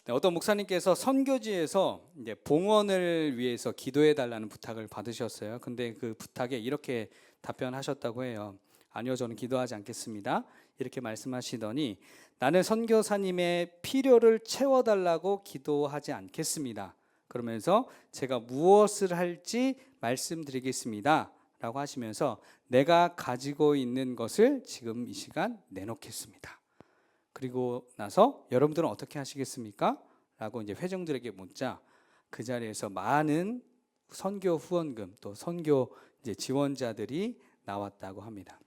네, 어떤 목사님께서 선교지에서 이제 봉헌을 위해서 기도해 달라는 부탁을 받으셨어요. 근데 그 부탁에 이렇게 답변하셨다고 해요. 아니요, 저는 기도하지 않겠습니다. 이렇게 말씀하시더니 나는 선교사님의 필요를 채워달라고 기도하지 않겠습니다. 그러면서 제가 무엇을 할지 말씀드리겠습니다. 라고 하시면서 내가 가지고 있는 것을 지금 이 시간 내놓겠습니다. 그리고 나서 여러분들은 어떻게 하시겠습니까? 라고 이제 회중들에게 묻자 그 자리에서 많은 선교 후원금 또 선교 이제 지원자들이 나왔다고 합니다.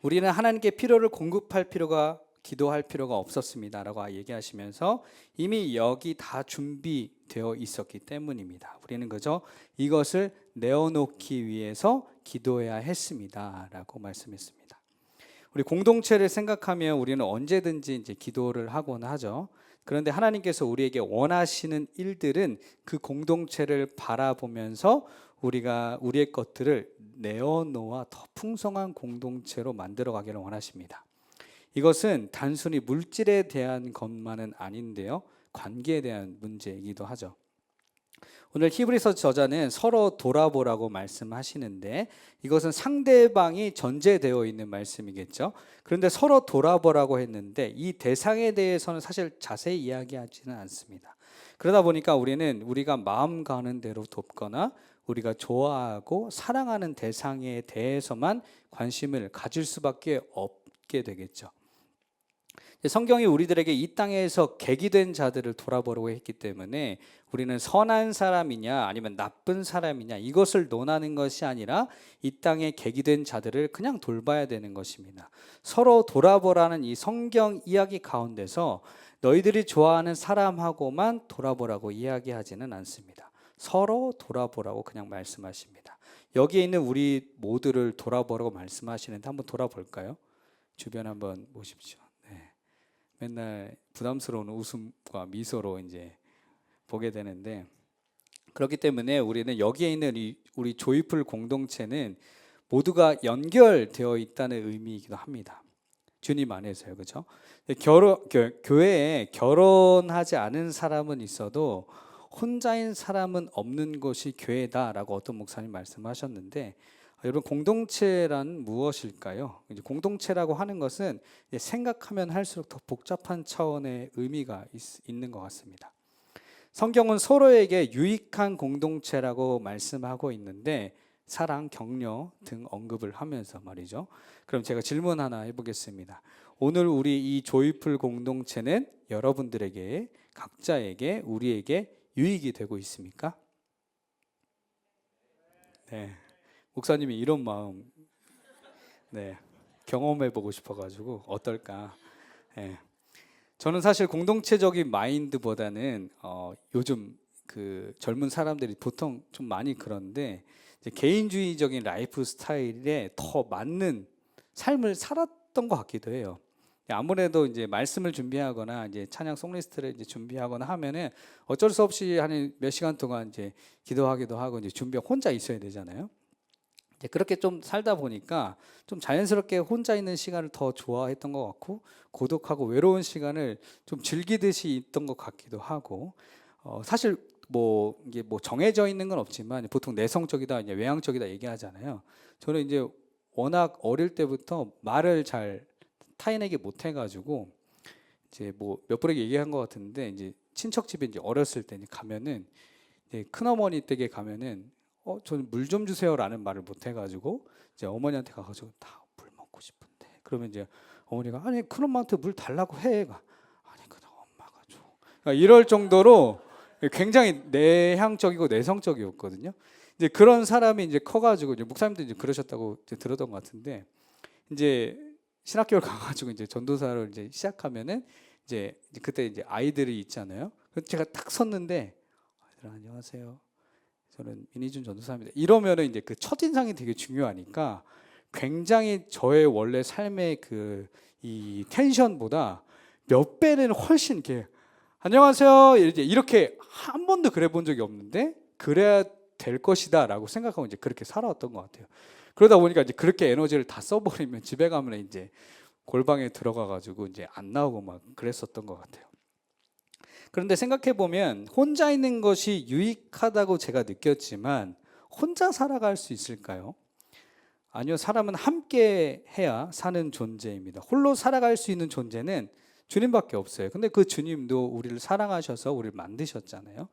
우리는 하나님께 필요를 공급할 필요가 기도할 필요가 없었습니다라고 얘기하시면서 이미 여기 다 준비되어 있었기 때문입니다. 우리는 그저 이것을 내어놓기 위해서 기도해야 했습니다라고 말씀했습니다. 우리 공동체를 생각하면 우리는 언제든지 이제 기도를 하곤 하죠. 그런데 하나님께서 우리에게 원하시는 일들은 그 공동체를 바라보면서 우리가 우리의 것들을 내어놓아 더 풍성한 공동체로 만들어 가기를 원하십니다. 이것은 단순히 물질에 대한 것만은 아닌데요. 관계에 대한 문제이기도 하죠. 오늘 히브리서 저자는 서로 돌아보라고 말씀하시는데 이것은 상대방이 전제되어 있는 말씀이겠죠. 그런데 서로 돌아보라고 했는데 이 대상에 대해서는 사실 자세히 이야기하지는 않습니다. 그러다 보니까 우리는 우리가 마음 가는 대로 돕거나 우리가 좋아하고 사랑하는 대상에 대해서만 관심을 가질 수밖에 없게 되겠죠. 성경이 우리들에게 이 땅에서 계기된 자들을 돌아보라고 했기 때문에 우리는 선한 사람이냐 아니면 나쁜 사람이냐 이것을 논하는 것이 아니라 이 땅에 계기된 자들을 그냥 돌봐야 되는 것입니다. 서로 돌아보라는 이 성경 이야기 가운데서 너희들이 좋아하는 사람하고만 돌아보라고 이야기하지는 않습니다. 서로 돌아보라고 그냥 말씀하십니다. 여기에 있는 우리 모두를 돌아보라고 말씀하시는데 한번 돌아볼까요? 주변 한번 보십시오. 맨날 부담스러운 웃음과 미소로 이제 보게 되는데 그렇기 때문에 우리는 여기에 있는 우리 조이풀 공동체는 모두가 연결되어 있다는 의미이기도 합니다. 주님 안에서요, 그렇죠? 교회에 결혼하지 않은 사람은 있어도 혼자인 사람은 없는 곳이 교회다라고 어떤 목사님 말씀하셨는데 여러분 공동체란 무엇일까요? 이제 공동체라고 하는 것은 생각하면 할수록 더 복잡한 차원의 의미가 있는 것 같습니다. 성경은 서로에게 유익한 공동체라고 말씀하고 있는데 사랑, 격려 등 언급을 하면서 말이죠. 그럼 제가 질문 하나 해보겠습니다. 오늘 우리 이 조이풀 공동체는 여러분들에게 각자에게 우리에게 유익이 되고 있습니까? 네. 목사님이 이런 마음 경험해 보고 싶어가지고 어떨까? 저는 사실 공동체적인 마인드보다는 요즘 그 젊은 사람들이 보통 좀 많이 그런데 이제 개인주의적인 라이프 스타일에 더 맞는 삶을 살았던 것 같기도 해요. 아무래도 이제 말씀을 준비하거나 이제 찬양 송리스트를 이제 준비하거나 하면은 어쩔 수 없이 한 몇 시간 동안 이제 기도하기도 하고 이제 준비 혼자 있어야 되잖아요. 그렇게 좀 살다 보니까 좀 자연스럽게 혼자 있는 시간을 더 좋아했던 것 같고 고독하고 외로운 시간을 좀 즐기듯이 있던 것 같기도 하고 사실 뭐 이게 뭐 정해져 있는 건 없지만 보통 내성적이다 이제 외향적이다 얘기하잖아요. 저는 이제 워낙 어릴 때부터 말을 잘 타인에게 못 해가지고 이제 뭐 몇 번에 얘기한 것 같은데 이제 친척 집에 이제 어렸을 때 가면은 이제 큰어머니 댁에 가면은 저는 물 좀 주세요라는 말을 못 해가지고 이제 어머니한테 가가지고 나 물 먹고 싶은데 그러면 이제 어머니가 아니 큰엄마한테 물 달라고 해. 아니 그냥 엄마가 줘. 그러니까 이럴 정도로 굉장히 내향적이고 내성적이었거든요. 이제 그런 사람이 이제 커가지고 이제 목사님도 이제 그러셨다고 이제 들었던 것 같은데 이제 신학교를 가가지고 이제 전도사를 이제 시작하면은 이제 그때 이제 아이들이 있잖아요. 그래서 제가 딱 섰는데 아이들 안녕하세요. 저는 민희준 전도사입니다. 이러면은 이제 그 첫인상이 되게 중요하니까 굉장히 저의 원래 삶의 그 이 텐션보다 몇 배는 훨씬 이렇게 안녕하세요 이렇게 한 번도 그래 본 적이 없는데 그래야 될 것이다라고 생각하고 이제 그렇게 살아왔던 것 같아요. 그러다 보니까 이제 그렇게 에너지를 다 써버리면 집에 가면 이제 골방에 들어가 가지고 이제 안 나오고 막 그랬었던 것 같아요. 그런데 생각해 보면 혼자 있는 것이 유익하다고 제가 느꼈지만 혼자 살아갈 수 있을까요? 아니요. 사람은 함께 해야 사는 존재입니다. 홀로 살아갈 수 있는 존재는 주님밖에 없어요. 근데 그 주님도 우리를 사랑하셔서 우리를 만드셨잖아요.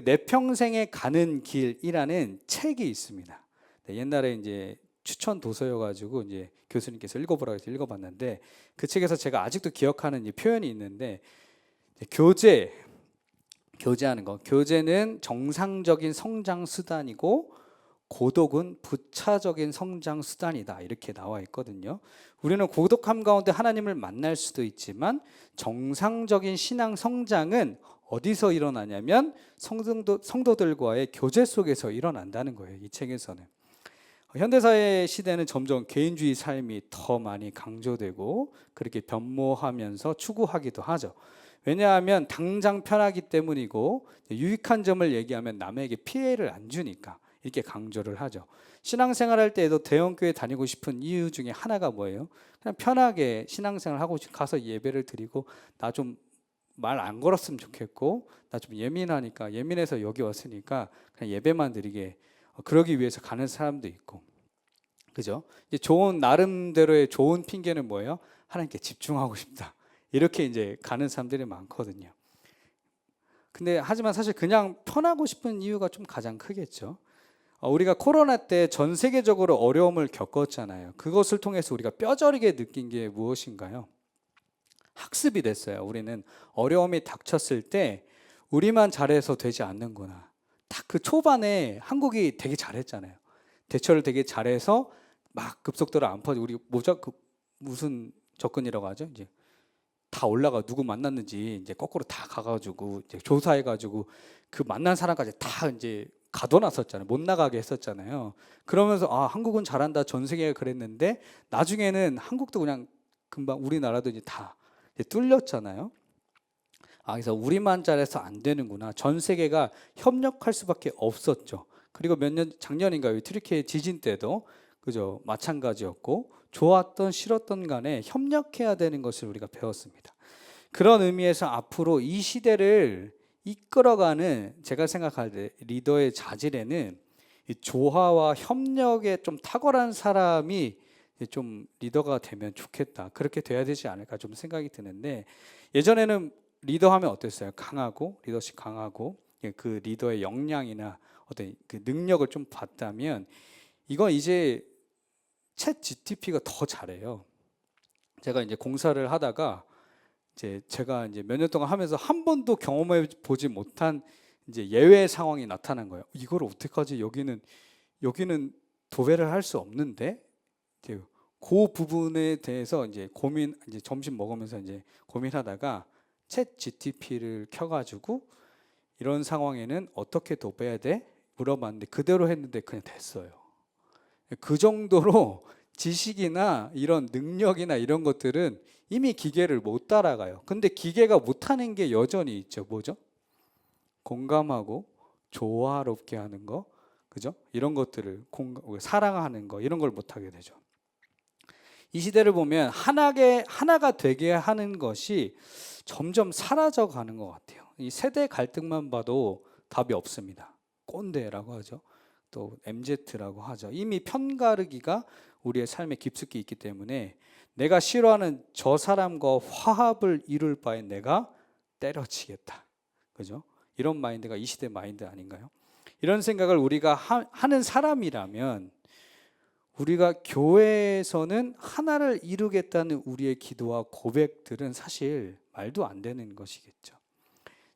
내 평생에 가는 길이라는 책이 있습니다. 옛날에 이제 추천 도서여가지고 이제 교수님께서 읽어보라고 해서 읽어봤는데 그 책에서 제가 아직도 기억하는 이 표현이 있는데 교제하는 거. 교제는 정상적인 성장 수단이고 고독은 부차적인 성장 수단이다. 이렇게 나와 있거든요. 우리는 고독함 가운데 하나님을 만날 수도 있지만 정상적인 신앙 성장은 어디서 일어나냐면 성도들과의 교제 속에서 일어난다는 거예요. 이 책에서는. 현대사회 시대는 점점 개인주의 삶이 더 많이 강조되고 그렇게 변모하면서 추구하기도 하죠. 왜냐하면 당장 편하기 때문이고 유익한 점을 얘기하면 남에게 피해를 안 주니까 이렇게 강조를 하죠. 신앙생활 할 때에도 대형교회 다니고 싶은 이유 중에 하나가 뭐예요? 그냥 편하게 신앙생활 하고 가서 예배를 드리고 나 좀 말 안 걸었으면 좋겠고 나 좀 예민하니까 예민해서 여기 왔으니까 그냥 예배만 드리게 그러기 위해서 가는 사람도 있고 그죠? 이제 좋은 나름대로의 좋은 핑계는 뭐예요? 하나님께 집중하고 싶다. 이렇게 이제 가는 사람들이 많거든요. 근데 하지만 사실 그냥 편하고 싶은 이유가 좀 가장 크겠죠. 우리가 코로나 때 전 세계적으로 어려움을 겪었잖아요. 그것을 통해서 우리가 뼈저리게 느낀 게 무엇인가요? 학습이 됐어요. 우리는 어려움이 닥쳤을 때 우리만 잘해서 되지 않는구나. 딱 그 초반에 한국이 되게 잘했잖아요. 대처를 되게 잘해서 막 급속도로 안 퍼지고 우리 무슨 접근이라고 하죠? 이제 다 올라가 누구 만났는지 이제 거꾸로 다 가가지고 이제 조사해가지고 그 만난 사람까지 다 이제 가둬놨었잖아요. 못 나가게 했었잖아요. 그러면서 한국은 잘한다 전 세계가 그랬는데 나중에는 한국도 그냥 금방 우리나라도 이제 다 이제 뚫렸잖아요. 그래서 우리만 잘해서 안 되는구나. 전 세계가 협력할 수밖에 없었죠. 그리고 작년인가요? 트리키에 지진 때도 그죠? 마찬가지였고 좋았던 싫었던 간에 협력해야 되는 것을 우리가 배웠습니다. 그런 의미에서 앞으로 이 시대를 이끌어가는 제가 생각할 때 리더의 자질에는 이 조화와 협력에 좀 탁월한 사람이 좀 리더가 되면 좋겠다. 그렇게 돼야 되지 않을까 좀 생각이 드는데 예전에는 리더하면 어땠어요? 강하고 리더십 강하고 그 리더의 역량이나 어떤 그 능력을 좀 봤다면 이건 이제 챗 GTP가 더 잘해요. 제가 이제 공사를 하다가 제가 이제 몇 년 동안 하면서 한 번도 경험해 보지 못한 이제 예외 상황이 나타난 거예요. 이걸 어떡하지? 여기는 도배를 할 수 없는데 그 부분에 대해서 이제 이제 점심 먹으면서 이제 고민하다가 챗 GTP를 켜가지고 이런 상황에는 어떻게 도배해야 돼? 물어봤는데 그대로 했는데 그냥 됐어요. 그 정도로 지식이나 이런 능력이나 이런 것들은 이미 기계를 못 따라가요. 근데 기계가 못하는 게 여전히 있죠. 뭐죠? 공감하고 조화롭게 하는 거, 그죠? 이런 것들을 사랑하는 거 이런 걸 못하게 되죠. 이 시대를 보면 하나가 되게 하는 것이 점점 사라져 가는 것 같아요. 이 세대 갈등만 봐도 답이 없습니다. 꼰대라고 하죠. 또 MZ라고 하죠. 이미 편가르기가 우리의 삶에 깊숙이 있기 때문에 내가 싫어하는 저 사람과 화합을 이룰 바엔 내가 때려치겠다. 그죠? 이런 마인드가 이 시대 마인드 아닌가요? 이런 생각을 우리가 하는 사람이라면 우리가 교회에서는 하나를 이루겠다는 우리의 기도와 고백들은 사실 말도 안 되는 것이겠죠.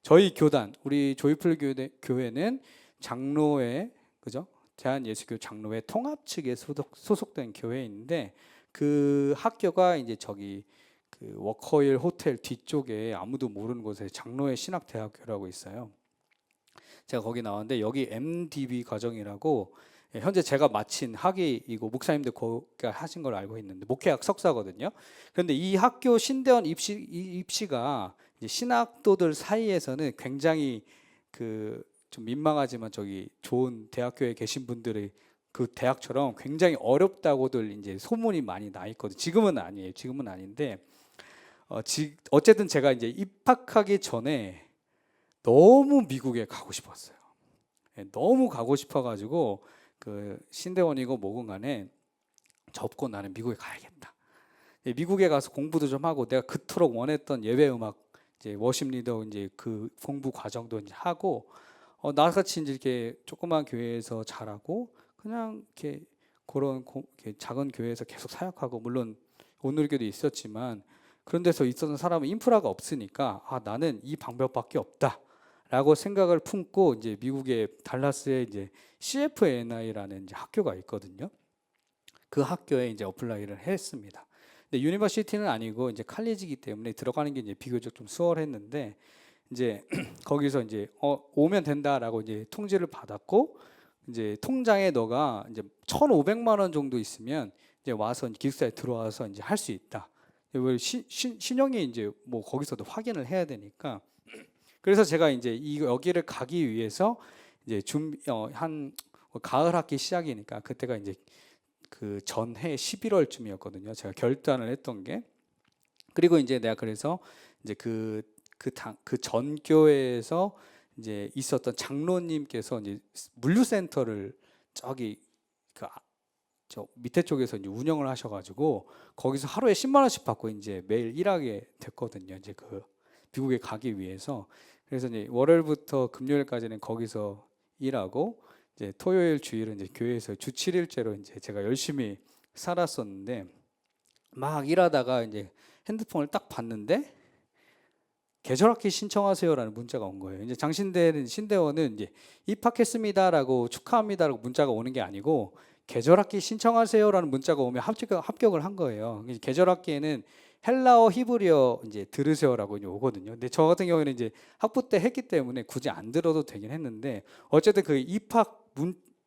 저희 교단, 우리 조이풀 교회는 장로회, 그죠? 대한예수교 장로회 통합 측에 소속된 교회인데 그 학교가 이제 그 워커힐 호텔 뒤쪽에 아무도 모르는 곳에 장로회 신학대학교라고 있어요. 제가 거기 나왔는데 여기 MDB 과정이라고 현재 제가 마친 학위이고 목사님들 거기 하신 걸 알고 있는데 목회학 석사거든요. 그런데 이 학교 신대원 입시가 이제 신학도들 사이에서는 굉장히 좀 민망하지만 좋은 대학교에 계신 분들의 그 대학처럼 굉장히 어렵다고들 이제 소문이 많이 나 있거든요. 지금은 아니에요. 지금은 아닌데 어쨌든 제가 이제 입학하기 전에 너무 미국에 가고 싶었어요. 너무 가고 싶어가지고 그 신대원이고 뭐건 간에 접고 나는 미국에 가야겠다. 미국에 가서 공부도 좀 하고 내가 그토록 원했던 예배 음악 이제 워십 리더 이제 그 공부 과정도 이제 하고 나같이 이제 이렇게 조그만 교회에서 자라고 그냥 이렇게 그런 이렇게 작은 교회에서 계속 사역하고 물론 온누리교도 있었지만 그런 데서 있었던 사람은 인프라가 없으니까 나는 이 방법밖에 없다라고 생각을 품고 이제 미국의 달라스에 이제 CFNI라는 이제 학교가 있거든요. 그 학교에 이제 어플라이를 했습니다. 근데 유니버시티는 아니고 이제 칼리지이기 때문에 들어가는 게 이제 비교적 좀 수월했는데 이제 거기서 이제 오면 된다라고 이제 통지를 받았고 이제 통장에 너가 이제 1,500만 원 정도 있으면 이제 와서 기숙사에 들어와서 이제 할 수 있다. 신용이 이제 뭐 거기서도 확인을 해야 되니까 그래서 제가 이제 여기를 가기 위해서 이제 한 가을 학기 시작이니까 그때가 이제 그 전해 11월쯤이었거든요. 제가 결단을 했던 게 그리고 이제 내가 그래서 이제 그 전교회에서 이제 있었던 장로님께서 이제 물류센터를 저기 저 밑에 쪽에서 이제 운영을 하셔가지고 거기서 하루에 10만 원씩 받고 이제 매일 일하게 됐거든요. 이제 그 미국에 가기 위해서 그래서 이제 월요일부터 금요일까지는 거기서 일하고 이제 토요일 주일은 이제 교회에서 주 7일째로 이제 제가 열심히 살았었는데 막 일하다가 이제 핸드폰을 딱 봤는데 계절학기 신청하세요라는 문자가 온 거예요. 이제 신대원은 이제 입학했습니다라고 축하합니다라고 문자가 오는 게 아니고 계절학기 신청하세요라는 문자가 오면 합격을 한 거예요. 계절학기에는 헬라어, 히브리어 이제 들으세요라고 이제 오거든요. 근데 저 같은 경우에는 이제 학부 때 했기 때문에 굳이 안 들어도 되긴 했는데 어쨌든 그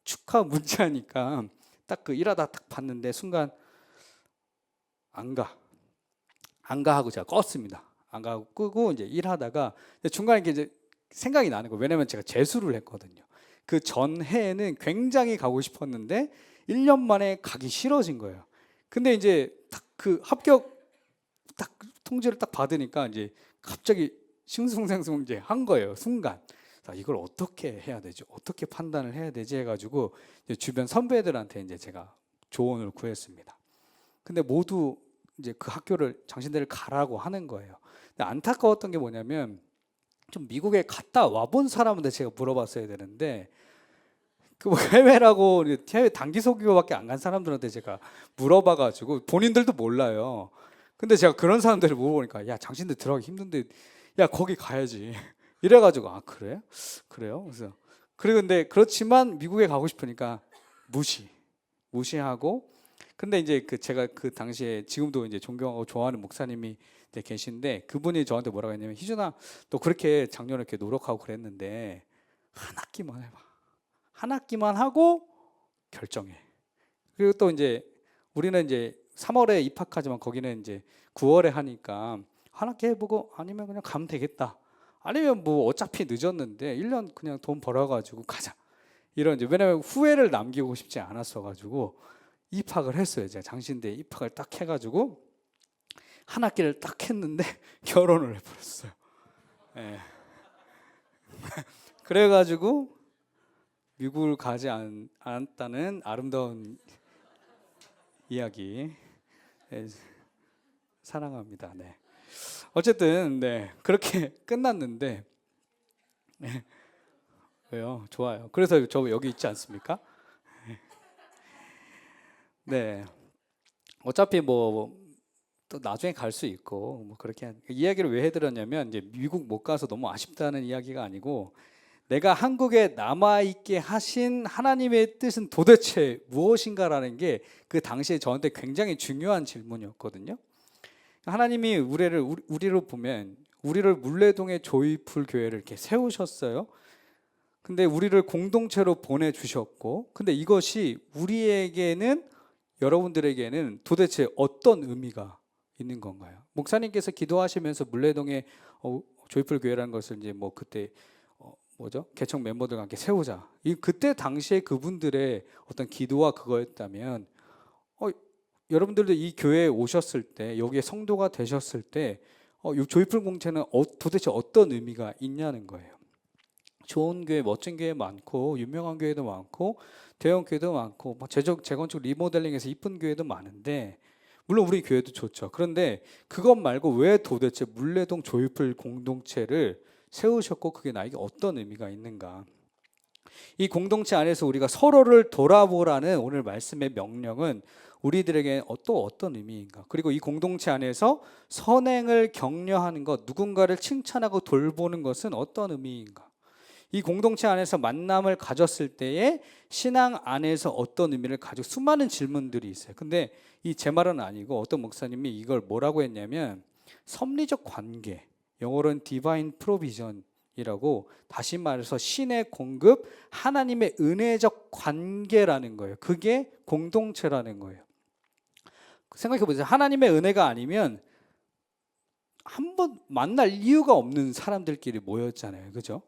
축하 문자니까 딱 그 일하다 딱 봤는데 순간 안 가 하고 제가 껐습니다. 안 가고 끄고 이제 일하다가 중간에 이제 생각이 나는 거예요. 왜냐면 제가 재수를 했거든요. 그 전해에는 굉장히 가고 싶었는데 1년 만에 가기 싫어진 거예요. 근데 이제 딱 그 합격 딱 통지를 딱 받으니까 이제 갑자기 싱숭생숭 이제 한 거예요. 순간. 이걸 어떻게 해야 되지? 어떻게 판단을 해야 되지? 해가지고 이제 주변 선배들한테 이제 제가 조언을 구했습니다. 근데 모두 이제 그 학교를 장신대를 가라고 하는 거예요. 근데 안타까웠던 게 뭐냐면 좀 미국에 갔다 와본 사람한테 제가 물어봤어야 되는데 그 뭐 해외라고 해외 단기 소교밖에 안 간 사람들한테 제가 물어봐가지고 본인들도 몰라요. 근데 제가 그런 사람들을 물어보니까 야 장신대 들어가기 힘든데 야 거기 가야지 이래가지고 그래요? 그래서 그리고 근데 그렇지만 미국에 가고 싶으니까 무시하고 근데 이제 제가 그 당시에 지금도 이제 존경하고 좋아하는 목사님이 이제 계신데 그분이 저한테 뭐라고 했냐면 희준아 너 그렇게 작년에 이렇게 노력하고 그랬는데 한 학기만 해봐. 한 학기만 하고 결정해. 그리고 또 이제 우리는 이제 3월에 입학하지만 거기는 이제 9월에 하니까 한 학기 해보고 아니면 그냥 가면 되겠다. 아니면 뭐 어차피 늦었는데 1년 그냥 돈 벌어가지고 가자. 이런 이제 왜냐면 후회를 남기고 싶지 않았어가지고 입학을 했어요. 제가 장신대에 입학을 딱 해가지고 한 학기를 딱 했는데 결혼을 해버렸어요. 네. 그래가지고 미국을 가지 않았다는 아름다운 이야기 사랑합니다. 네. 어쨌든 네 그렇게 끝났는데 왜요? 좋아요. 그래서 저 여기 있지 않습니까? 네. 어차피 뭐 또 나중에 갈 수 있고 뭐 그렇게 이야기를 왜 해드렸냐면 이제 미국 못 가서 너무 아쉽다는 이야기가 아니고 내가 한국에 남아 있게 하신 하나님의 뜻은 도대체 무엇인가라는 게 그 당시에 저한테 굉장히 중요한 질문이었거든요. 하나님이 우리를 보면 우리를 물레동의 조이풀 교회를 이렇게 세우셨어요. 근데 우리를 공동체로 보내주셨고 근데 이것이 우리에게는 여러분들에게는 도대체 어떤 의미가 있는 건가요? 목사님께서 기도하시면서 물레동의 조이풀 교회라는 것을 이제 뭐 그때 개척 멤버들과 함께 세우자. 그때 당시에 그분들의 어떤 기도와 그거였다면 여러분들도 이 교회에 오셨을 때 여기에 성도가 되셨을 때 이 조이풀 공체는 도대체 어떤 의미가 있냐는 거예요. 좋은 교회, 멋진 교회 많고 유명한 교회도 많고 대형 교회도 많고 재건축 리모델링해서 이쁜 교회도 많은데 물론 우리 교회도 좋죠. 그런데 그것 말고 왜 도대체 물레동 조이풀 공동체를 세우셨고 그게 나에게 어떤 의미가 있는가? 이 공동체 안에서 우리가 서로를 돌아보라는 오늘 말씀의 명령은 우리들에게 또 어떤 의미인가? 그리고 이 공동체 안에서 선행을 격려하는 것, 누군가를 칭찬하고 돌보는 것은 어떤 의미인가? 이 공동체 안에서 만남을 가졌을 때에 신앙 안에서 어떤 의미를 가지고 수많은 질문들이 있어요. 근데 이 제 말은 아니고 어떤 목사님이 이걸 뭐라고 했냐면 섭리적 관계, 영어로는 디바인 프로비전이라고, 다시 말해서 신의 공급, 하나님의 은혜적 관계라는 거예요. 그게 공동체라는 거예요. 생각해 보세요. 하나님의 은혜가 아니면 한번 만날 이유가 없는 사람들끼리 모였잖아요. 그죠?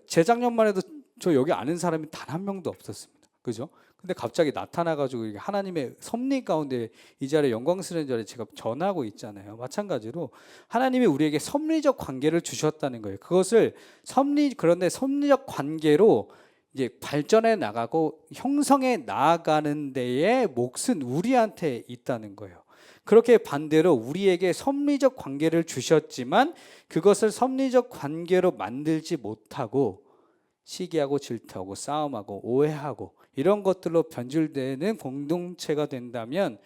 재작년만 해도 저 여기 아는 사람이 단 한 명도 없었습니다. 그죠? 근데 갑자기 나타나가지고 하나님의 섭리 가운데 이 자리에 영광스러운 자리에 제가 전하고 있잖아요. 마찬가지로 하나님이 우리에게 섭리적 관계를 주셨다는 거예요. 그것을 그런데 섭리적 관계로 이제 발전해 나가고 형성해 나아가는 데에 몫은 우리한테 있다는 거예요. 그렇게 반대로 우리에게 섭리적 관계를 주셨지만 그것을 섭리적 관계로 만들지 못하고 시기하고 질투하고 싸움하고 오해하고 이런 것들로 변질되는 공동체가 된다면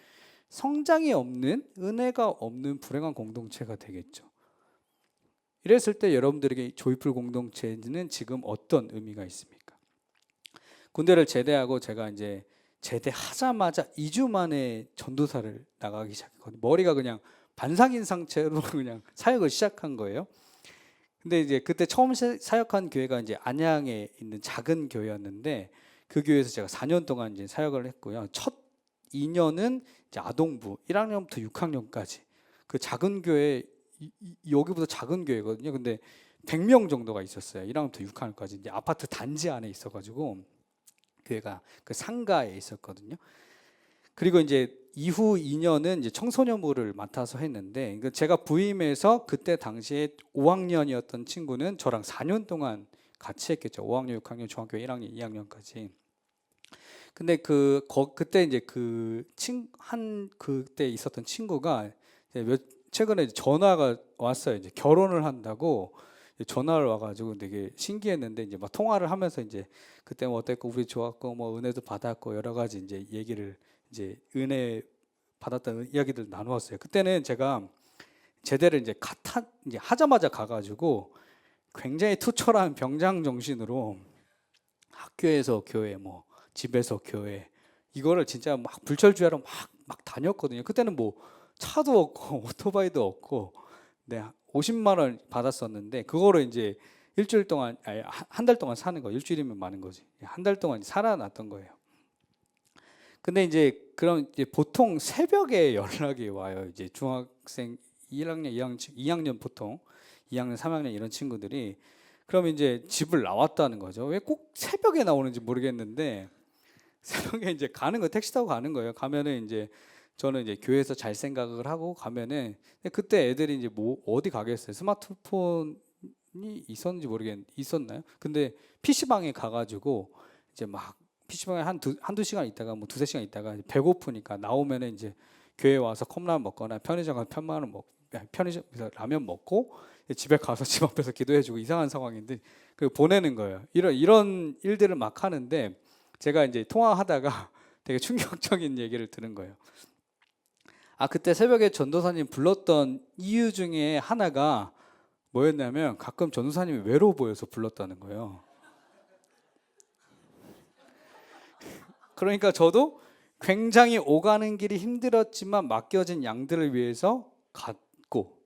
성장이 없는, 은혜가 없는 불행한 공동체가 되겠죠. 이랬을 때 여러분들에게 조이풀 공동체는 지금 어떤 의미가 있습니까? 군대를 제대하고 제가 이제 제대하자마자 2주 만에 전도사를 나가기 시작했거든요. 머리가 그냥 반상인 상태로 그냥 사역을 시작한 거예요. 근데 이제 그때 처음 사역한 교회가 이제 안양에 있는 작은 교회였는데 그 교회에서 제가 4년 동안 이제 사역을 했고요. 첫 2년은 이제 아동부 1학년부터 6학년까지 그 작은 교회, 여기보다 작은 교회거든요. 근데 100명 정도가 있었어요. 1학년부터 6학년까지 이제 아파트 단지 안에 있어가지고 교회가 그 상가에 있었거든요. 그리고 이제 이후 2년은 이제 청소년부를 맡아서 했는데 제가 부임해서 그때 당시에 5학년이었던 친구는 저랑 4년 동안 같이 했겠죠. 5학년, 6학년, 중학교 1학년, 2학년까지. 근데 그때 이제 그때 있었던 친구가 최근에 전화가 왔어요. 이제 결혼을 한다고 전화를 와가지고 되게 신기했는데 이제 막 통화를 하면서 이제 그때 뭐 어땠고 우리 좋았고 뭐 은혜도 받았고 여러 가지 이제 얘기를 이제 은혜 받았다는 이야기들 나누었어요. 그때는 제가 제대를 이제 하자마자 가가지고 굉장히 투철한 병장 정신으로 학교에서 교회, 뭐 집에서 교회, 이거를 진짜 막 불철주야로 막 다녔거든요. 그때는 뭐 차도 없고 오토바이도 없고, 네, 50만 원 받았었는데 그거를 이제 일주일 동안, 아니 한 달 동안 사는 거. 일주일이면 많은 거지. 한 달 동안 살아났던 거예요. 근데 이제 그럼 이제 보통 새벽에 연락이 와요. 이제 중학생 1학년, 2학년 보통 2학년, 3학년 이런 친구들이 그럼 이제 집을 나왔다는 거죠. 왜 꼭 새벽에 나오는지 모르겠는데 새벽에 이제 가는 거, 택시 타고 가는 거예요. 가면은 이제 저는 이제 교회에서 잘 생각을 하고 가면은 그때 애들이 이제 뭐 어디 가겠어요. 스마트폰이 있었는지 모르겠는데 있었나요? 근데 PC방에 가가지고 이제 막 PC방에 한두 시간 있다가 뭐 두세 시간 있다가 배고프니까 나오면은 이제 교회 와서 컵라면 먹거나 편의점 가서 편의점에서 라면 먹고 집에 가서 집 앞에서 기도해주고 이상한 상황인데 그 보내는 거예요. 이런 일들을 막 하는데 제가 이제 통화하다가 되게 충격적인 얘기를 들은 거예요. 그때 새벽에 전도사님 불렀던 이유 중에 하나가 뭐였냐면 가끔 전도사님이 외로워 보여서 불렀다는 거예요. 그러니까 저도 굉장히 오가는 길이 힘들었지만 맡겨진 양들을 위해서 갔고,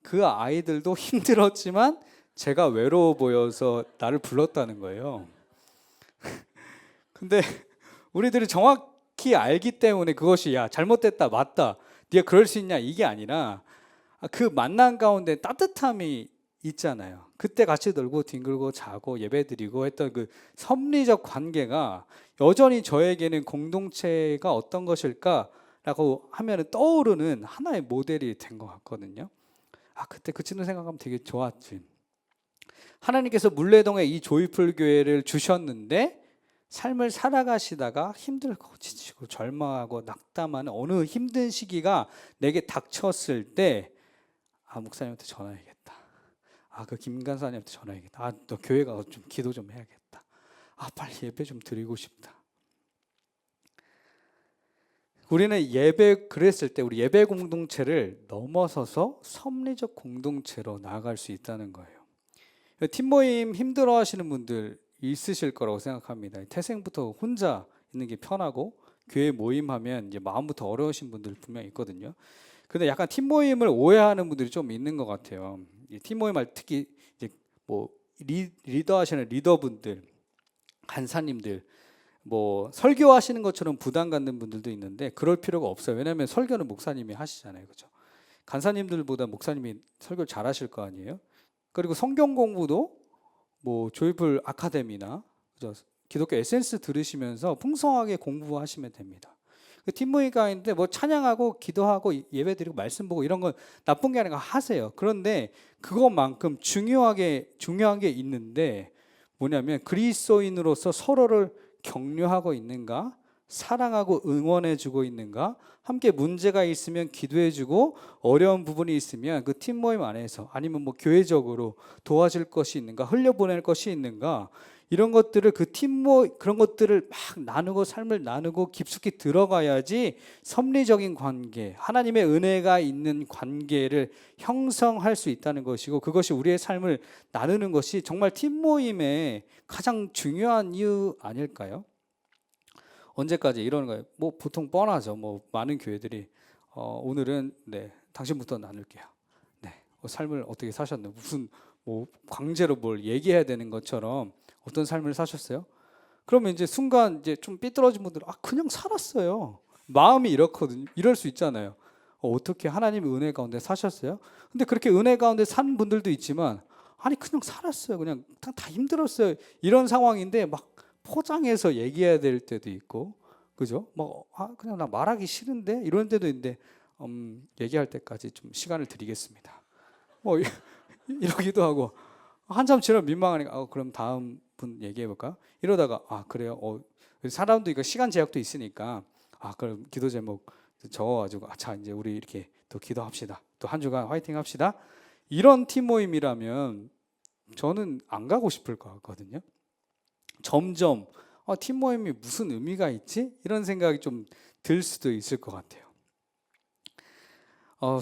그 아이들도 힘들었지만 제가 외로워 보여서 나를 불렀다는 거예요. 근데 우리들이 정확히 알기 때문에 그것이 야 잘못됐다, 맞다, 네가 그럴 수 있냐, 이게 아니라 그 만남 가운데 따뜻함이 있잖아요. 그때 같이 놀고 뒹굴고 자고 예배드리고 했던 그 섭리적 관계가 여전히 저에게는 공동체가 어떤 것일까라고 하면 떠오르는 하나의 모델이 된 것 같거든요. 그때 그 친구 생각하면 되게 좋았지. 하나님께서 물레동에 이 조이풀 교회를 주셨는데 삶을 살아가시다가 힘들고 지치고 절망하고 낙담하는 어느 힘든 시기가 내게 닥쳤을 때 목사님한테 전화해야겠다. 그 김간사님한테 전화해야겠다. 너 교회 가서 좀 기도 좀 해야겠다. 빨리 예배 좀 드리고 싶다. 우리는 그랬을 때 우리 예배 공동체를 넘어서서 섭리적 공동체로 나아갈 수 있다는 거예요. 팀 모임 힘들어 하시는 분들 있으실 거라고 생각합니다. 태생부터 혼자 있는 게 편하고 교회 모임하면 이제 마음부터 어려우신 분들 분명히 있거든요. 근데 약간 팀 모임을 오해하는 분들이 좀 있는 것 같아요. 팀 모임 할 특히 이제 뭐 리더 하시는 리더분들, 간사님들, 뭐 설교하시는 것처럼 부담 갖는 분들도 있는데 그럴 필요가 없어요. 왜냐하면 설교는 목사님이 하시잖아요, 그렇죠? 간사님들보다 목사님이 설교를 잘하실 거 아니에요. 그리고 성경 공부도 뭐 조이풀 아카데미나 그죠? 기독교 에센스 들으시면서 풍성하게 공부하시면 됩니다. 팀모임가 있는데 뭐 찬양하고 기도하고 예배드리고 말씀 보고 이런 건 나쁜 게 아니라 하세요. 그런데 그것만큼 중요한 게 있는데 뭐냐면 그리스도인으로서 서로를 격려하고 있는가, 사랑하고 응원해주고 있는가, 함께 문제가 있으면 기도해주고 어려운 부분이 있으면 그 팀 모임 안에서 아니면 뭐 교회적으로 도와줄 것이 있는가, 흘려보낼 것이 있는가, 이런 것들을 그런 것들을 막 나누고 삶을 나누고 깊숙이 들어가야지 섭리적인 관계, 하나님의 은혜가 있는 관계를 형성할 수 있다는 것이고, 그것이 우리의 삶을 나누는 것이 정말 팀 모임의 가장 중요한 이유 아닐까요? 언제까지 이러는 거예요? 뭐 보통 뻔하죠. 뭐 많은 교회들이 오늘은 당신부터 나눌게요. 삶을 어떻게 사셨나요? 무슨 뭐 강제로 뭘 얘기해야 되는 것처럼 어떤 삶을 사셨어요? 그러면 이제 순간 이제 좀 삐뚤어진 분들은 그냥 살았어요. 마음이 이렇거든요. 이럴 수 있잖아요. 어떻게 하나님의 은혜 가운데 사셨어요? 근데 그렇게 은혜 가운데 산 분들도 있지만 그냥 살았어요. 그냥 다 힘들었어요. 이런 상황인데 막 포장해서 얘기해야 될 때도 있고, 그죠? 그냥 나 말하기 싫은데 이런 때도 있는데 얘기할 때까지 좀 시간을 드리겠습니다. 이러기도 하고 한참 지나면 민망하니까 그럼 다음 분 얘기해 볼까요? 이러다가 그래요. 사람도 이거 시간 제약도 있으니까 그럼 기도 제목 적어가지고 자 이제 우리 이렇게 또 기도합시다. 또 한 주간 화이팅 합시다. 이런 팀 모임이라면 저는 안 가고 싶을 것 같거든요. 점점 팀 모임이 무슨 의미가 있지? 이런 생각이 좀 들 수도 있을 것 같아요.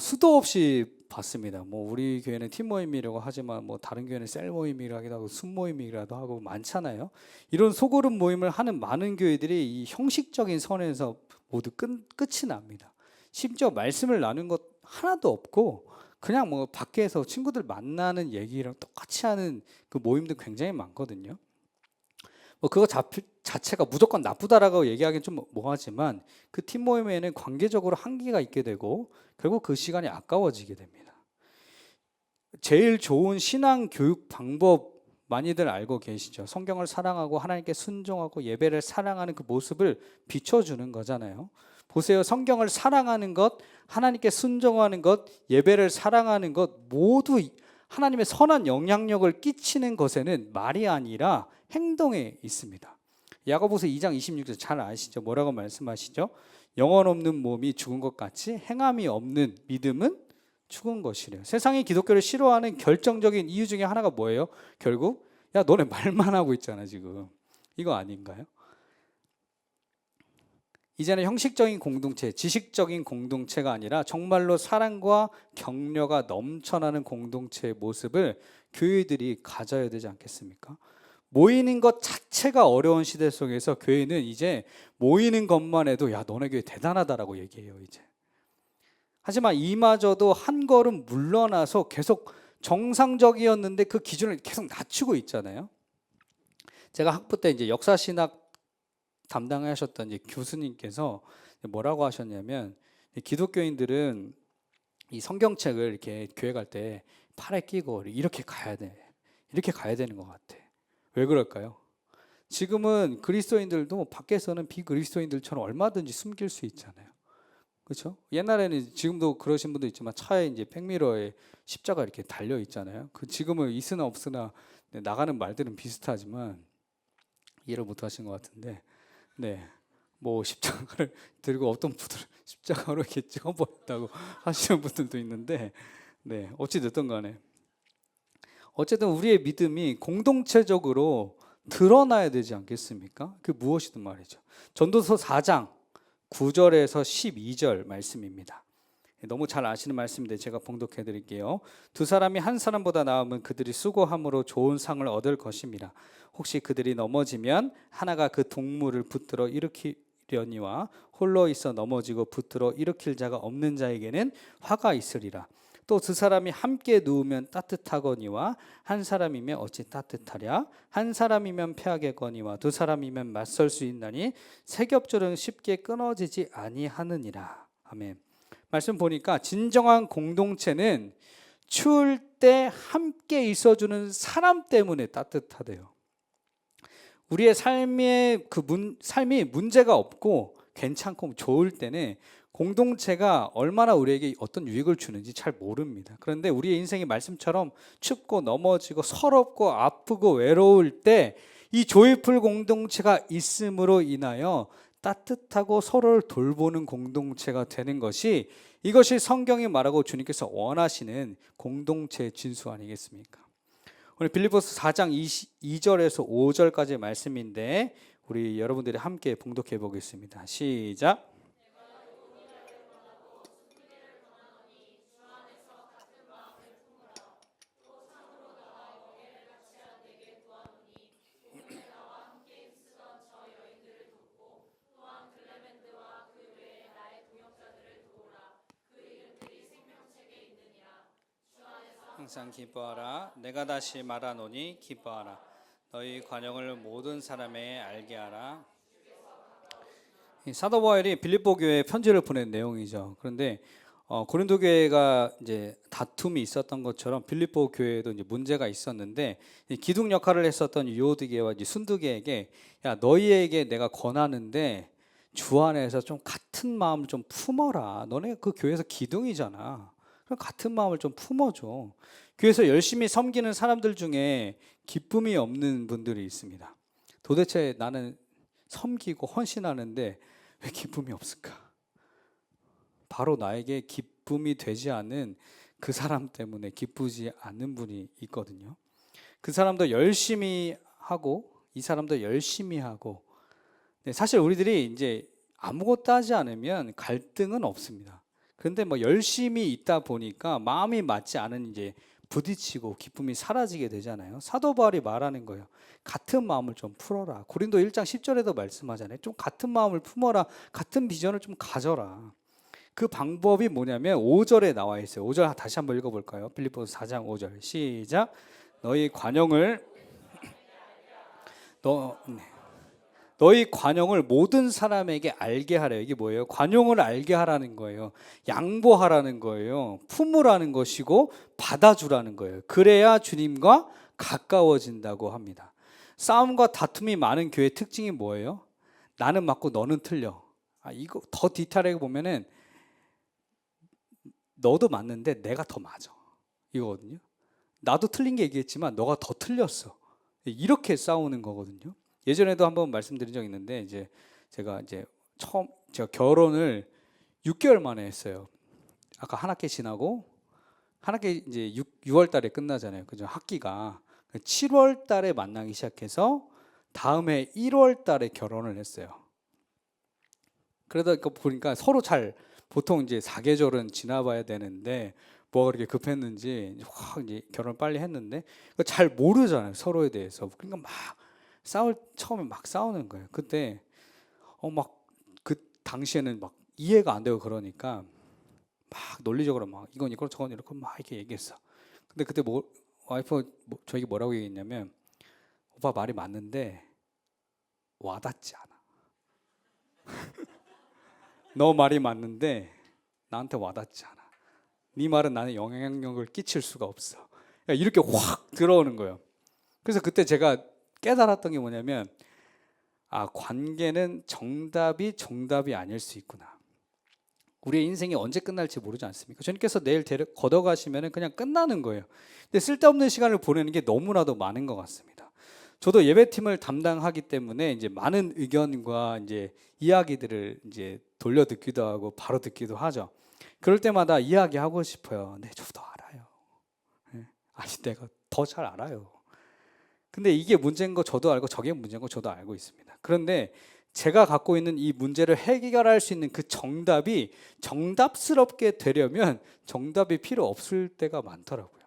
수도 없이 봤습니다. 뭐 우리 교회는 팀 모임이라고 하지만 뭐 다른 교회는 셀 모임이라기도 하고 순 모임이라도 하고 많잖아요. 이런 소그룹 모임을 하는 많은 교회들이 이 형식적인 선에서 모두 끝이 납니다. 심지어 말씀을 나눈 것 하나도 없고 그냥 뭐 밖에서 친구들 만나는 얘기랑 똑같이 하는 그 모임도 굉장히 많거든요. 뭐 그거 자체가 무조건 나쁘다라고 얘기하기는 좀 뭐하지만 그 팀 모임에는 관계적으로 한계가 있게 되고 결국 그 시간이 아까워지게 됩니다. 제일 좋은 신앙 교육 방법 많이들 알고 계시죠? 성경을 사랑하고 하나님께 순종하고 예배를 사랑하는 그 모습을 비춰주는 거잖아요. 보세요. 성경을 사랑하는 것, 하나님께 순종하는 것, 예배를 사랑하는 것 모두 하나님의 선한 영향력을 끼치는 것에는 말이 아니라 행동에 있습니다. 야고보서 2장 26절 잘 아시죠? 뭐라고 말씀하시죠? 영혼 없는 몸이 죽은 것 같이 행함이 없는 믿음은 죽은 것이래요. 세상이 기독교를 싫어하는 결정적인 이유 중에 하나가 뭐예요? 결국 너네 말만 하고 있잖아 지금. 이거 아닌가요? 이제는 형식적인 공동체, 지식적인 공동체가 아니라 정말로 사랑과 격려가 넘쳐나는 공동체의 모습을 교회들이 가져야 되지 않겠습니까? 모이는 것 자체가 어려운 시대 속에서 교회는 이제 모이는 것만 해도 너네 교회 대단하다라고 얘기해요 이제. 하지만 이마저도 한 걸음 물러나서 계속 정상적이었는데 그 기준을 계속 낮추고 있잖아요. 제가 학부 때 이제 역사신학 담당하셨던 이제 교수님께서 뭐라고 하셨냐면 기독교인들은 이 성경책을 이렇게 교회 갈 때 팔에 끼고 이렇게 가야 돼. 이렇게 가야 되는 것 같아. 왜 그럴까요? 지금은 그리스도인들도 밖에서는 비그리스도인들처럼 얼마든지 숨길 수 있잖아요. 그렇죠? 옛날에는 지금도 그러신 분도 있지만 차에 이제 백미러에 십자가 이렇게 달려 있잖아요. 그 지금은 있으나 없으나 네, 나가는 말들은 비슷하지만 이해를 못 하신 것 같은데, 네, 뭐 십자가를 들고 어떤 분들은 십자가로 이렇게 찍어버렸다고 하시는 분들도 있는데, 네, 어찌 됐든 간에 어쨌든 우리의 믿음이 공동체적으로 드러나야 되지 않겠습니까? 그 무엇이든 말이죠. 전도서 4장 9절에서 12절 말씀입니다. 너무 잘 아시는 말씀인데 제가 봉독해 드릴게요. 두 사람이 한 사람보다 나으면 그들이 수고함으로 좋은 상을 얻을 것입니다. 혹시 그들이 넘어지면 하나가 그 동물을 붙들어 일으키려니와 홀로 있어 넘어지고 붙들어 일으킬 자가 없는 자에게는 화가 있으리라. 또 두 사람이 함께 누우면 따뜻하거니와 한 사람이면 어찌 따뜻하랴. 한 사람이면 패하겠거니와 두 사람이면 맞설 수 있나니 세 겹줄은 쉽게 끊어지지 아니하느니라. 아멘. 말씀 보니까 진정한 공동체는 추울 때 함께 있어주는 사람 때문에 따뜻하대요. 우리의 삶이 문제가 없고 괜찮고 좋을 때는 공동체가 얼마나 우리에게 어떤 유익을 주는지 잘 모릅니다. 그런데 우리의 인생이 말씀처럼 춥고 넘어지고 서럽고 아프고 외로울 때 이 조이풀 공동체가 있음으로 인하여 따뜻하고 서로를 돌보는 공동체가 되는 것이, 이것이 성경이 말하고 주님께서 원하시는 공동체의 진수 아니겠습니까? 오늘 빌립보서 4장 2절에서 5절까지의 말씀인데 우리 여러분들이 함께 봉독해 보겠습니다. 시작. 항상 기뻐하라. 내가 다시 말하노니 기뻐하라. 너희 관용을 모든 사람에 알게 하라. 사도 바울이 빌립보 교회에 편지를 보낸 내용이죠. 그런데 고린도 교회가 이제 다툼이 있었던 것처럼 빌립보 교회에도 이제 문제가 있었는데, 기둥 역할을 했었던 유오디게와 이제 순두게에게, 야, 너희에게 내가 권하는데 주 안에서 좀 같은 마음을 좀 품어라. 너네 그 교회에서 기둥이잖아. 그럼 같은 마음을 좀 품어줘. 교회에서 열심히 섬기는 사람들 중에 기쁨이 없는 분들이 있습니다. 도대체 나는 섬기고 헌신하는데 왜 기쁨이 없을까? 바로 나에게 기쁨이 되지 않은 그 사람 때문에 기쁘지 않는 분이 있거든요. 그 사람도 열심히 하고 이 사람도 열심히 하고, 사실 우리들이 이제 아무것도 하지 않으면 갈등은 없습니다. 그런데 뭐 열심히 있다 보니까 마음이 맞지 않은 이제 부딪히고 기쁨이 사라지게 되잖아요. 사도 바울이 말하는 거예요. 같은 마음을 좀 풀어라. 고린도 1장 10절에도 말씀하잖아요. 좀 같은 마음을 품어라. 같은 비전을 좀 가져라. 그 방법이 뭐냐면 5절에 나와 있어요. 5절 다시 한번 읽어볼까요? 빌립보서 4장 5절 시작. 너희 관용을 너희 관용을 모든 사람에게 알게 하래요. 이게 뭐예요? 관용을 알게 하라는 거예요. 양보하라는 거예요. 품으라는 것이고 받아주라는 거예요. 그래야 주님과 가까워진다고 합니다. 싸움과 다툼이 많은 교회의 특징이 뭐예요? 나는 맞고 너는 틀려. 이거 더 디테일하게 보면은 너도 맞는데 내가 더 맞아. 이거거든요. 나도 틀린 게 얘기했지만 너가 더 틀렸어. 이렇게 싸우는 거거든요. 예전에도 한번 말씀드린 적 있는데, 제가 결혼을 6개월 만에 했어요. 아까 한 학기 지나고 한 학기 이제 6월 달에 끝나잖아요. 그죠? 학기가 7월 달에 만나기 시작해서 다음해 1월 달에 결혼을 했어요. 그러다 보니까 서로 보통 이제 사계절은 지나봐야 되는데 뭐가 그렇게 급했는지 확 이제 결혼 빨리 했는데 잘 모르잖아요, 서로에 대해서. 그러니까 처음에 막 싸우는 거예요. 그때 그 당시에는 막 이해가 안 되고 그러니까 막 논리적으로 막 이건 이거 저건 이렇게 막 이렇게 얘기했어. 근데 그때 와이프 저에게 뭐라고 얘기했냐면, 오빠 말이 맞는데 와닿지 않아. 너 말이 맞는데 나한테 와닿지 않아. 네 말은 나는 영향력을 끼칠 수가 없어. 이렇게 확 들어오는 거예요. 그래서 그때 제가 깨달았던 게 뭐냐면, 관계는 정답이 아닐 수 있구나. 우리의 인생이 언제 끝날지 모르지 않습니까? 주님께서 내일 걷어가시면 그냥 끝나는 거예요. 근데 쓸데없는 시간을 보내는 게 너무나도 많은 것 같습니다. 저도 예배팀을 담당하기 때문에 이제 많은 의견과 이제 이야기들을 이제 돌려 듣기도 하고 바로 듣기도 하죠. 그럴 때마다 이야기하고 싶어요. 네, 저도 알아요. 아니, 내가 더 잘 알아요. 근데 이게 문제인 거 저도 알고 저게 문제인 거 저도 알고 있습니다. 그런데 제가 갖고 있는 이 문제를 해결할 수 있는 그 정답이 정답스럽게 되려면 정답이 필요 없을 때가 많더라고요.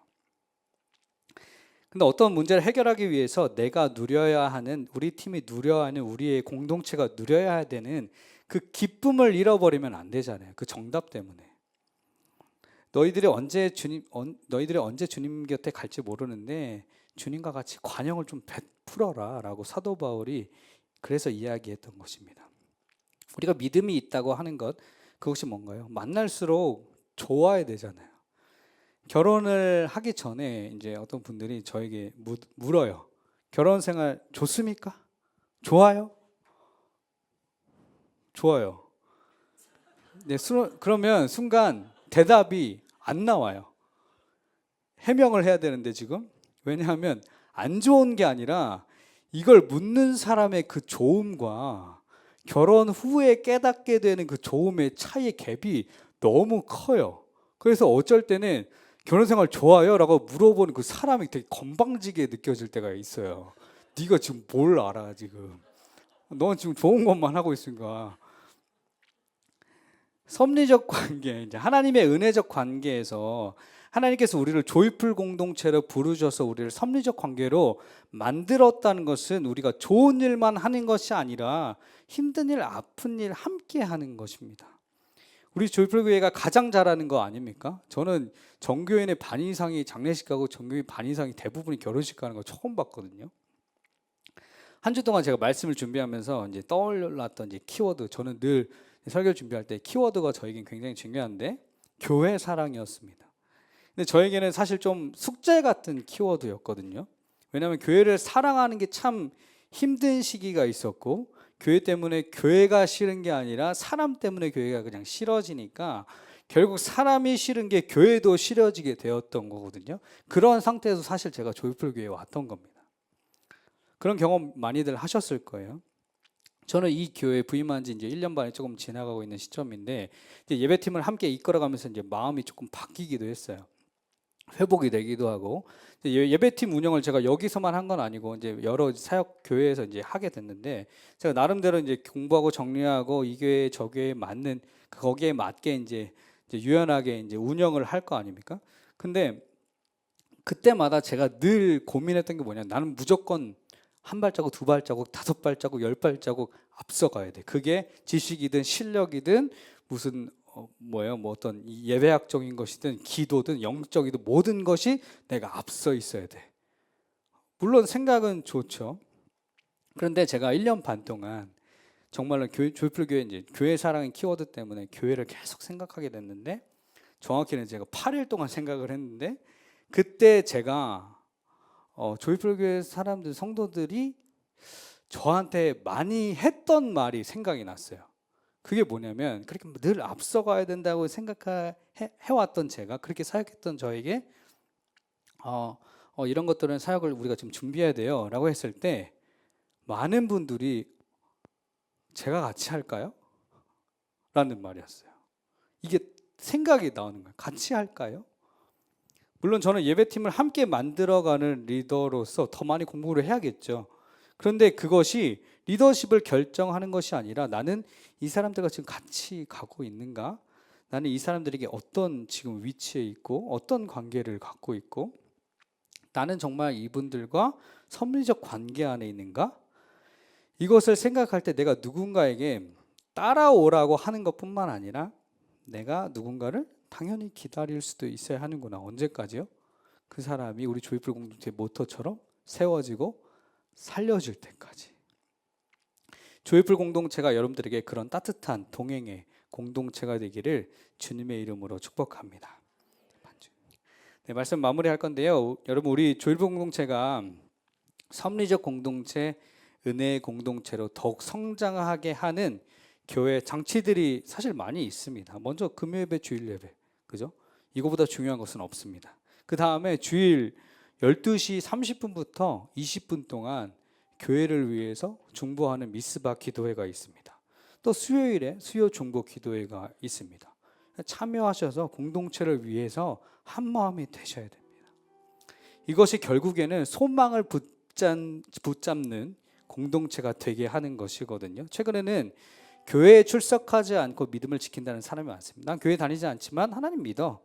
근데 어떤 문제를 해결하기 위해서 내가 누려야 하는, 우리 팀이 누려야 하는, 우리의 공동체가 누려야 되는 그 기쁨을 잃어버리면 안 되잖아요. 그 정답 때문에. 너희들이 언제 주님 곁에 갈지 모르는데 주님과 같이 관용을 좀 베풀어라 라고 사도 바울이 그래서 이야기했던 것입니다. 우리가 믿음이 있다고 하는 것, 그것이 뭔가요? 만날수록 좋아야 되잖아요. 결혼을 하기 전에 이제 어떤 분들이 저에게 물어요. 결혼 생활 좋습니까? 좋아요? 좋아요. 네, 그러면 순간 대답이 안 나와요. 해명을 해야 되는데 지금. 왜냐하면 안 좋은 게 아니라 이걸 묻는 사람의 그 좋음과 결혼 후에 깨닫게 되는 그 좋음의 차이의 갭이 너무 커요. 그래서 어쩔 때는 결혼 생활 좋아요? 라고 물어보는 그 사람이 되게 건방지게 느껴질 때가 있어요. 네가 지금 뭘 알아 지금. 넌 지금 좋은 것만 하고 있으니까. 섭리적 관계, 이제 하나님의 은혜적 관계에서 하나님께서 우리를 조이풀 공동체로 부르셔서 우리를 섭리적 관계로 만들었다는 것은 우리가 좋은 일만 하는 것이 아니라 힘든 일, 아픈 일 함께 하는 것입니다. 우리 조이풀 교회가 가장 잘하는 거 아닙니까? 저는 전교인의 반 이상이 장례식 가고 전교인 반 이상이 대부분이 결혼식 가는 거 처음 봤거든요. 한 주 동안 제가 말씀을 준비하면서 이제 떠올랐던 이제 키워드, 저는 늘 설교를 준비할 때 키워드가 저에겐 굉장히 중요한데 교회 사랑이었습니다. 근데 저에게는 사실 좀 숙제 같은 키워드였거든요. 왜냐하면 교회를 사랑하는 게 참 힘든 시기가 있었고, 교회 때문에 교회가 싫은 게 아니라 사람 때문에 교회가 그냥 싫어지니까 결국 사람이 싫은 게 교회도 싫어지게 되었던 거거든요. 그런 상태에서 사실 제가 조이풀 교회에 왔던 겁니다. 그런 경험 많이들 하셨을 거예요. 저는 이 교회에 부임한 지 이제 1년 반이 조금 지나가고 있는 시점인데, 이제 예배팀을 함께 이끌어가면서 이제 마음이 조금 바뀌기도 했어요. 회복이 되기도 하고, 예배팀 운영을 제가 여기서만 한 건 아니고 이제 여러 사역 교회에서 이제 하게 됐는데, 제가 나름대로 이제 공부하고 정리하고 이 교회 저 교회에 맞는, 거기에 맞게 이제 유연하게 이제 운영을 할 거 아닙니까? 근데 그때마다 제가 늘 고민했던 게 뭐냐, 나는 무조건 한 발자국, 두 발자국, 다섯 발자국, 열 발자국 앞서가야 돼. 그게 지식이든 실력이든 무슨 뭐 어떤 예배학적인 것이든 기도든 영적이든 모든 것이 내가 앞서 있어야 돼. 물론 생각은 좋죠. 그런데 제가 1년 반 동안 정말로 조이풀 교회 이제 교회 사랑의 키워드 때문에 교회를 계속 생각하게 됐는데, 정확히는 제가 8일 동안 생각을 했는데, 그때 제가 조이풀 교회 사람들, 성도들이 저한테 많이 했던 말이 생각이 났어요. 그게 뭐냐면, 그렇게 늘 앞서가야 된다고 생각해왔던 제가, 그렇게 사역했던 저에게 이런 것들은 사역을 우리가 지금 준비해야 돼요 라고 했을 때, 많은 분들이 제가 같이 할까요? 라는 말이었어요. 이게 생각이 나오는 거예요. 같이 할까요? 물론 저는 예배팀을 함께 만들어가는 리더로서 더 많이 공부를 해야겠죠. 그런데 그것이 리더십을 결정하는 것이 아니라, 나는 이 사람들과 지금 같이 가고 있는가? 나는 이 사람들에게 어떤 지금 위치에 있고 어떤 관계를 갖고 있고, 나는 정말 이분들과 섭리적 관계 안에 있는가? 이것을 생각할 때 내가 누군가에게 따라오라고 하는 것뿐만 아니라 내가 누군가를 당연히 기다릴 수도 있어야 하는구나. 언제까지요? 그 사람이 우리 조이풀 공동체의 모토처럼 세워지고 살려질 때까지. 조이풀 공동체가 여러분들에게 그런 따뜻한 동행의 공동체가 되기를 주님의 이름으로 축복합니다. 네, 말씀 마무리할 건데요. 여러분, 우리 조이풀 공동체가 섭리적 공동체, 은혜의 공동체로 더욱 성장하게 하는 교회 장치들이 사실 많이 있습니다. 먼저 금요예배, 주일예배, 그죠? 이거보다 중요한 것은 없습니다. 그 다음에 주일 12시 30분부터 20분 동안 교회를 위해서 중보하는 미스바 기도회가 있습니다. 또 수요일에 수요 중보 기도회가 있습니다. 참여하셔서 공동체를 위해서 한 마음이 되셔야 됩니다. 이것이 결국에는 소망을 붙잡는 공동체가 되게 하는 것이거든요. 최근에는 교회에 출석하지 않고 믿음을 지킨다는 사람이 많습니다. 난 교회 다니지 않지만 하나님 믿어.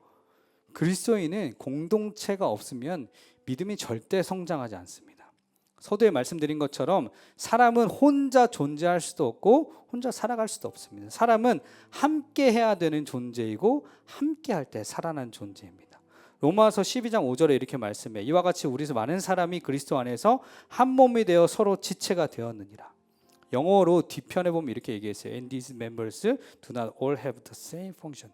그리스도인은 공동체가 없으면 믿음이 절대 성장하지 않습니다. 서두에 말씀드린 것처럼 사람은 혼자 존재할 수도 없고 혼자 살아갈 수도 없습니다. 사람은 함께 해야 되는 존재이고 함께 할 때 살아난 존재입니다. 로마서 12장 5절에 이렇게 말씀해 이와 같이 우리 많은 사람이 그리스도 안에서 한 몸이 되어 서로 지체가 되었느니라. 영어로 뒤편에 보면 이렇게 얘기했어요. And these members do not all have the same function.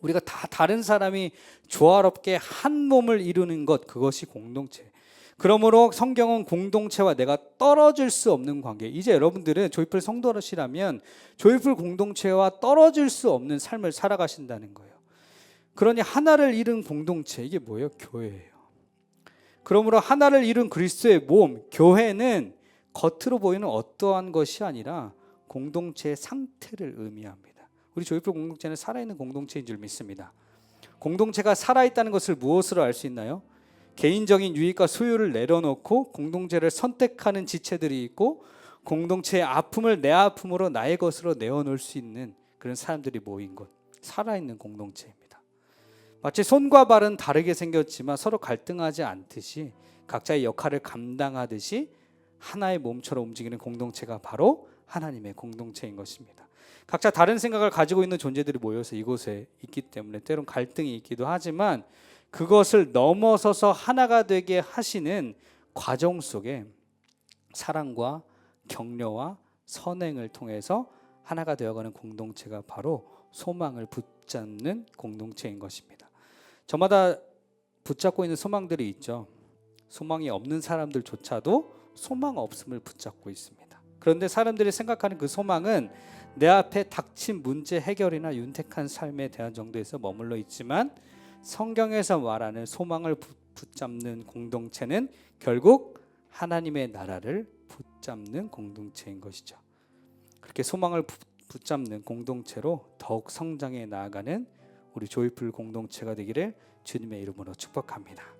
우리가 다 다른 사람이 조화롭게 한 몸을 이루는 것, 그것이 공동체. 그러므로 성경은 공동체와 내가 떨어질 수 없는 관계. 이제 여러분들은 조이풀 성도시라면 조이풀 공동체와 떨어질 수 없는 삶을 살아가신다는 거예요. 그러니 하나를 이룬 공동체, 이게 뭐예요? 교회예요. 그러므로 하나를 이룬 그리스도의 몸, 교회는 겉으로 보이는 어떠한 것이 아니라 공동체의 상태를 의미합니다. 우리 조이풀 공동체는 살아있는 공동체인 줄 믿습니다. 공동체가 살아있다는 것을 무엇으로 알 수 있나요? 개인적인 유익과 소유를 내려놓고 공동체를 선택하는 지체들이 있고 공동체의 아픔을 내 아픔으로 나의 것으로 내어놓을 수 있는 그런 사람들이 모인 곳, 살아있는 공동체입니다. 마치 손과 발은 다르게 생겼지만 서로 갈등하지 않듯이 각자의 역할을 감당하듯이 하나의 몸처럼 움직이는 공동체가 바로 하나님의 공동체인 것입니다. 각자 다른 생각을 가지고 있는 존재들이 모여서 이곳에 있기 때문에 때론 갈등이 있기도 하지만 그것을 넘어서서 하나가 되게 하시는 과정 속에 사랑과 격려와 선행을 통해서 하나가 되어가는 공동체가 바로 소망을 붙잡는 공동체인 것입니다. 저마다 붙잡고 있는 소망들이 있죠. 소망이 없는 사람들조차도 소망 없음을 붙잡고 있습니다. 그런데 사람들이 생각하는 그 소망은 내 앞에 닥친 문제 해결이나 윤택한 삶에 대한 정도에서 머물러 있지만 성경에서 말하는 소망을 붙잡는 공동체는 결국 하나님의 나라를 붙잡는 공동체인 것이죠. 그렇게 소망을 붙잡는 공동체로 더욱 성장해 나아가는 우리 조이풀 공동체가 되기를 주님의 이름으로 축복합니다.